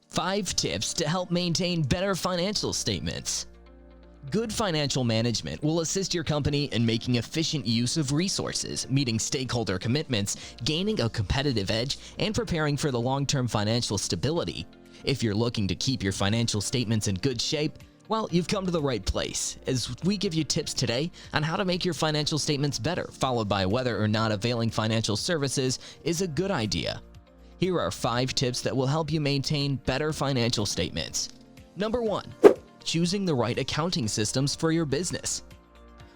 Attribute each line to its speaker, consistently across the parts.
Speaker 1: 5 tips to help maintain better financial statements. Good financial management will assist your company in making efficient use of resources, meeting stakeholder commitments, gaining a competitive edge, and preparing for the long-term financial stability. If you're looking to keep your financial statements in good shape, well, you've come to the right place, as we give you tips today on how to make your financial statements better, followed by whether or not availing financial services is a good idea. Here are 5 tips that will help you maintain better financial statements. Number 1. Choosing the right accounting systems for your business.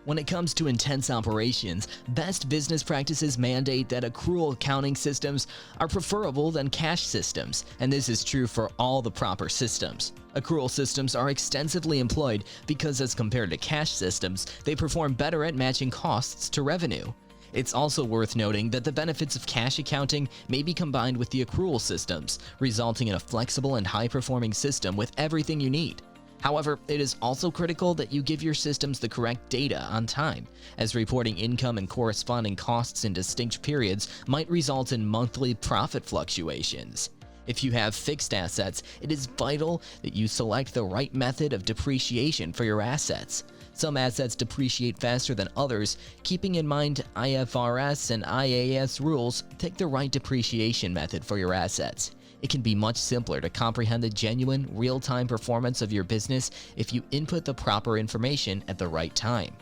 Speaker 1: When it comes to intense operations, best business practices mandate that accrual accounting systems are preferable than cash systems, and this is true for all the proper systems. Accrual systems are extensively employed because, as compared to cash systems, they perform better at matching costs to revenue. It's also worth noting that the benefits of cash accounting may be combined with the accrual systems, resulting in a flexible and high-performing system with everything you need. However, it is also critical that you give your systems the correct data on time, as reporting income and corresponding costs in distinct periods might result in monthly profit fluctuations. If you have fixed assets, it is vital that you select the right method of depreciation for your assets. Some assets depreciate faster than others. Keeping in mind IFRS and IAS rules, pick the right depreciation method for your assets. It can be much simpler to comprehend the genuine, real-time performance of your business if you input the proper information at the right time.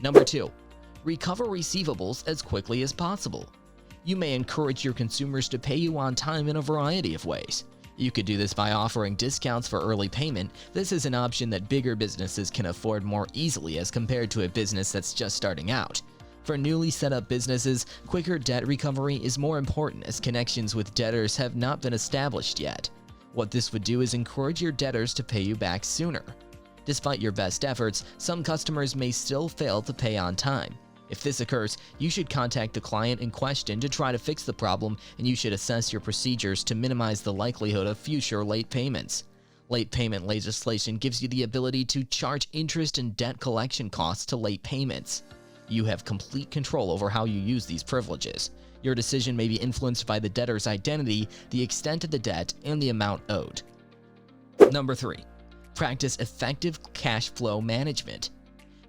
Speaker 1: Number 2. Recover receivables as quickly as possible. You may encourage your consumers to pay you on time in a variety of ways. You could do this by offering discounts for early payment. This is an option that bigger businesses can afford more easily as compared to a business that's just starting out. For newly set up businesses, quicker debt recovery is more important as connections with debtors have not been established yet. What this would do is encourage your debtors to pay you back sooner. Despite your best efforts, some customers may still fail to pay on time. If this occurs, you should contact the client in question to try to fix the problem, and you should assess your procedures to minimize the likelihood of future late payments. Late payment legislation gives you the ability to charge interest and debt collection costs to late payments. You have complete control over how you use these privileges. Your decision may be influenced by the debtor's identity, the extent of the debt, and the amount owed. Number 3. Practice effective cash flow management.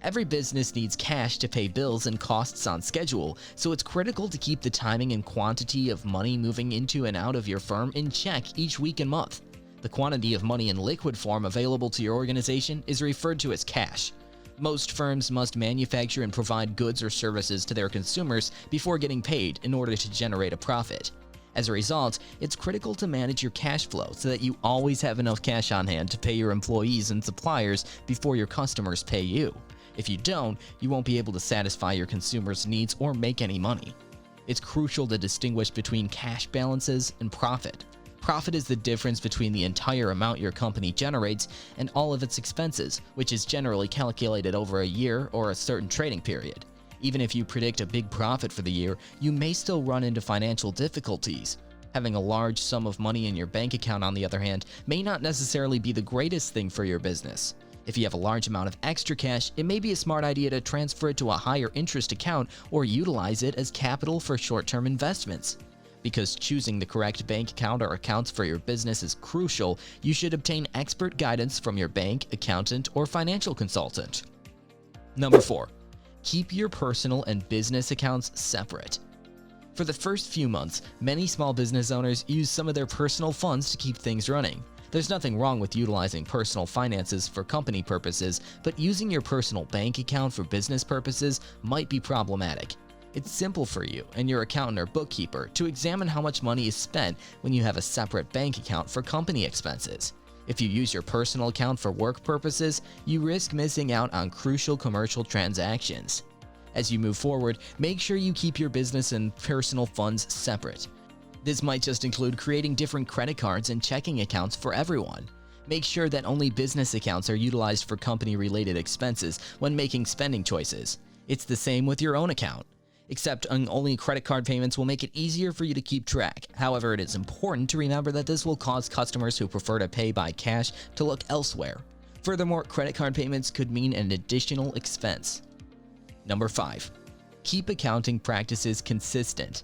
Speaker 1: Every business needs cash to pay bills and costs on schedule, so it's critical to keep the timing and quantity of money moving into and out of your firm in check each week and month. The quantity of money in liquid form available to your organization is referred to as cash. Most firms must manufacture and provide goods or services to their consumers before getting paid in order to generate a profit. As a result, it's critical to manage your cash flow so that you always have enough cash on hand to pay your employees and suppliers before your customers pay you. If you don't, you won't be able to satisfy your consumers' needs or make any money. It's crucial to distinguish between cash balances and profit. Profit is the difference between the entire amount your company generates and all of its expenses, which is generally calculated over a year or a certain trading period. Even if you predict a big profit for the year, you may still run into financial difficulties. Having a large sum of money in your bank account, on the other hand, may not necessarily be the greatest thing for your business. If you have a large amount of extra cash, it may be a smart idea to transfer it to a higher interest account or utilize it as capital for short-term investments. Because choosing the correct bank account or accounts for your business is crucial, you should obtain expert guidance from your bank, accountant, or financial consultant. Number 4. Keep your personal and business accounts separate. For the first few months, many small business owners use some of their personal funds to keep things running. There's nothing wrong with utilizing personal finances for company purposes, but using your personal bank account for business purposes might be problematic. It's simple for you and your accountant or bookkeeper to examine how much money is spent when you have a separate bank account for company expenses. If you use your personal account for work purposes, you risk missing out on crucial commercial transactions. As you move forward, make sure you keep your business and personal funds separate. This might just include creating different credit cards and checking accounts for everyone. Make sure that only business accounts are utilized for company-related expenses when making spending choices. It's the same with your own account. Except only credit card payments will make it easier for you to keep track. However, it is important to remember that this will cause customers who prefer to pay by cash to look elsewhere. Furthermore, credit card payments could mean an additional expense. Number 5. Keep accounting practices consistent.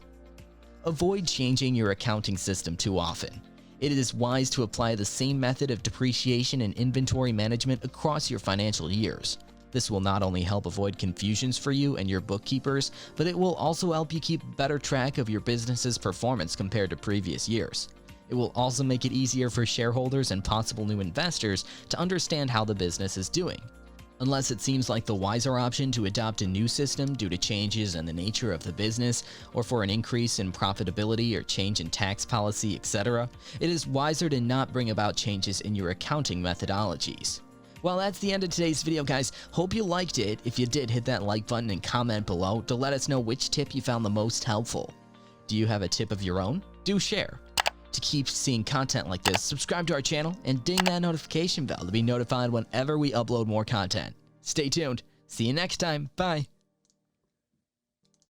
Speaker 1: Avoid changing your accounting system too often. It is wise to apply the same method of depreciation and inventory management across your financial years. This will not only help avoid confusions for you and your bookkeepers, but it will also help you keep better track of your business's performance compared to previous years. It will also make it easier for shareholders and possible new investors to understand how the business is doing. Unless it seems like the wiser option to adopt a new system due to changes in the nature of the business, or for an increase in profitability or change in tax policy, etc., it is wiser to not bring about changes in your accounting methodologies. Well, that's the end of today's video, guys. Hope you liked it. If you did, hit that like button and comment below to let us know which tip you found the most helpful. Do you have a tip of your own? Do share. To keep seeing content like this, subscribe to our channel and ding that notification bell to be notified whenever we upload more content. Stay tuned. See you next time. Bye.